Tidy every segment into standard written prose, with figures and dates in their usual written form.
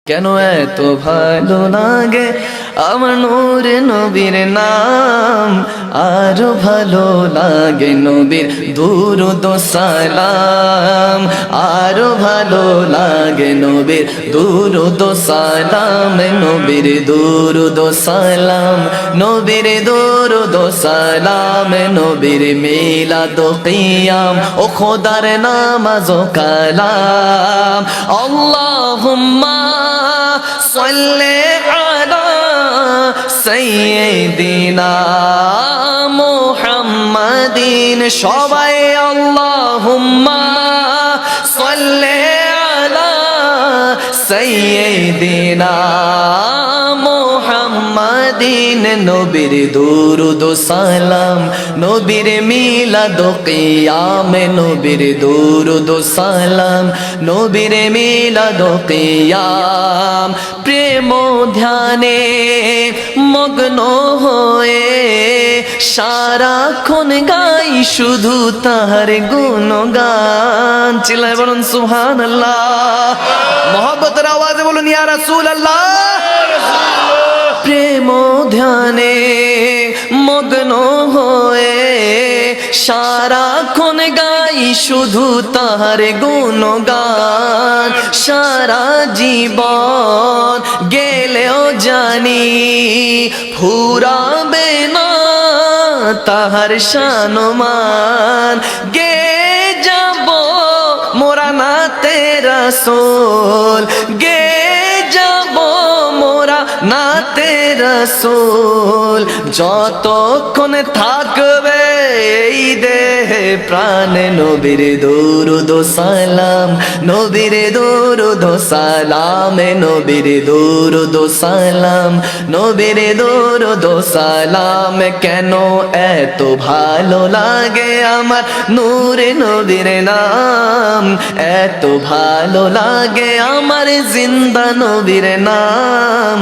কেন এত ভালো লাগে আমার নূর নবীর নাম, আরো ভালো লাগে নবীর দুরূদ ও সালাম, আরো ভালো লাগে নবীর দুরূদ ও সালাম, নবীর দুরূদ ও সালাম, নবীর দুরূদ ও সালাম, নবীর মিলাদ ও কিয়াম ও খোদার নামাজ ও কালাম। আল্লাহুম্মা সাল্লি আলা সাইয়্যিদিনা মুহাম্মাদিন, সবাই আল্লাহুম্মা সাল্লি আলা সাইয়্যিদিনা মুহাম্মাদিন, নবীর দুরূদ ও সালাম, নবীর মিলাদ ও কিয়াম, নবীর দুরূদ ও সালাম, নবীর মিলাদ ও কিয়াম। প্রেম ধ্যানে মগ্ন হয়ে সারাক্ষণ গাই শুধু তাহার গুণগান। চিল্লায় বলুন সুবহানাল্লাহ। মহব্বতের আওয়াজে বলুন ইয়া রাসূলুল্লাহ। প্রেম ধ্যানে মগ্ন হয়ে সারাক্ষণ গাই শুধু তাহার গুণগান। সারা জীবন গেলেও জানি ফুরাবে না তাহার শানমান, গে যাব মোরা নাতে রাসূল, গে যাব মোরা নাতে রাসূল, যতক্ষণ থাকবে এই দেহে প্রাণে নবীর দুরূদ ও সালাম, নবীর দুরূদ ও সালাম, নবীর দুরূদ ও সালাম, নবীর দুরূদ ও সালাম। কেন এত ভালো লাগে আমার নূরে নবীর নাম, এত ভালো লাগে আমার জিন্দা নবীর নাম,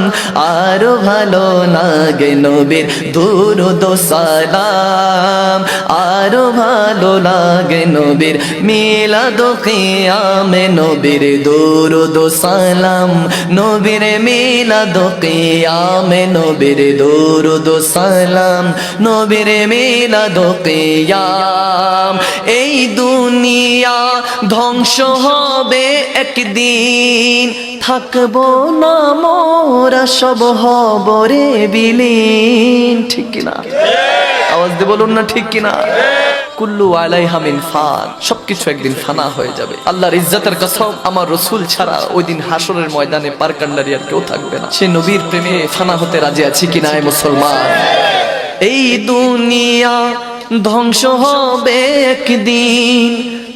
আরো ভালো লাগে নবীর দুরূদ ও সালাম, আরো ভালো লাগে নবীর মিলাদ ও কিয়াম, নবীর দুরূদ ও সালাম, নবীর মিলাদ ও কিয়াম, নবীর দুরূদ ও সালাম, নবীর মিলাদ ও কিয়াম। এই দুনিয়া ধ্বংস হবে একদিন, থাকবো না মোরা সব হব রে বিলীন। ঠিক কিনা? আওয়াজ দিয়ে বলুন না ঠিক কিনা? কুল্লু আলাইহা মিন ফান, সবকিছু একদিন ফানা হয়ে যাবে। আল্লাহর ইজ্জতের কসম, আমার রাসূল ছাড়া ওই দিন হাসরের ময়দানে পারকান্ডারি আর কেউ থাকবে না। সে নবীর প্রেমে ফানা হতে রাজি আছি কিনা এ মুসলমান? এই দুনিয়া ধ্বংস হবে একদিন,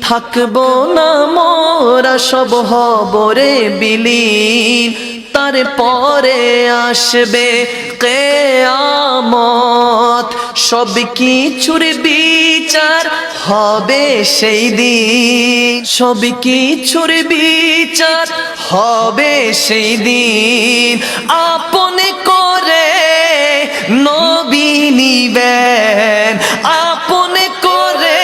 থাকবো না মোরা সব হব রে বিলীন, তারপরে আসবে কিয়ামত, সব কিছুর বিচার হবে সেই দিন, সব কিছুর বিচার হবে সেই দিন। আপনে করে নবী নিবেন, আপনে করে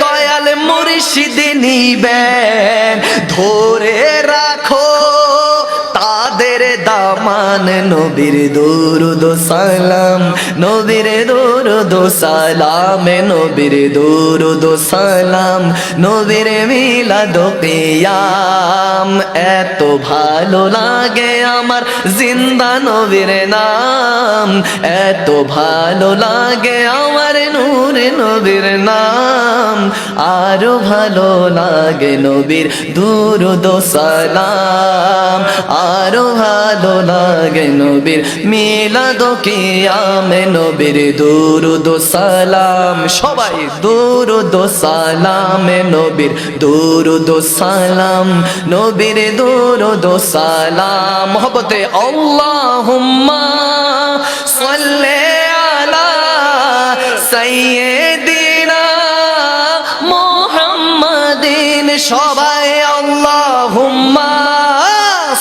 দয়াল মুর্শিদ নিবেন, ধরে রাখো তাদের দামান, নবীর দুরূদ ও সালাম, নবীর দুরূদ ও সালাম, নবীর দুরূদ ও সালাম, নবীর মিলাদ ও কিয়াম। এত ভালো লাগে আমার জিন্দা নবীর নাম, এত ভালো লাগে আমার নূরে নবীর নাম, আরো ভালো লাগে নবীর দুরূদ ও সালাম, আরো ভালো লাগে নবীর মিলাদ ও কিয়াম, নবীর দুরূদ ও সালাম, সবাই দুরূদ ও সালাম, নবীর দুরূদ ও সালাম, নবীর দুরূদ ও সালাম। মহব্বতে আল্লাহুম্মা সাল্লি আলা সাইয়্যিদিনা মুহাম্মাদিন, সবাই আল্লাহুম্মা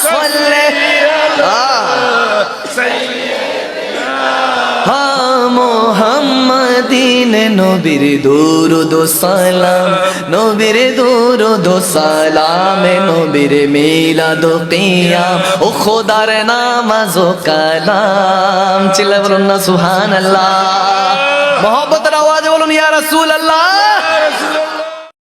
সাল্লি আলা সাইয়্যিদিনা মুহাম্মাদ দিন নবীর দুরুদ ও সালাম, নবীর দুরুদ ও সালাম, নবীর মিলাদ ও কিয়াম, ও খোদার নামাজ ও কালাম। চিল্লায় বলুন না সুবহানাল্লাহ। মহব্বতের আওয়াজে বলুন ইয়া রাসূলুল্লাহ।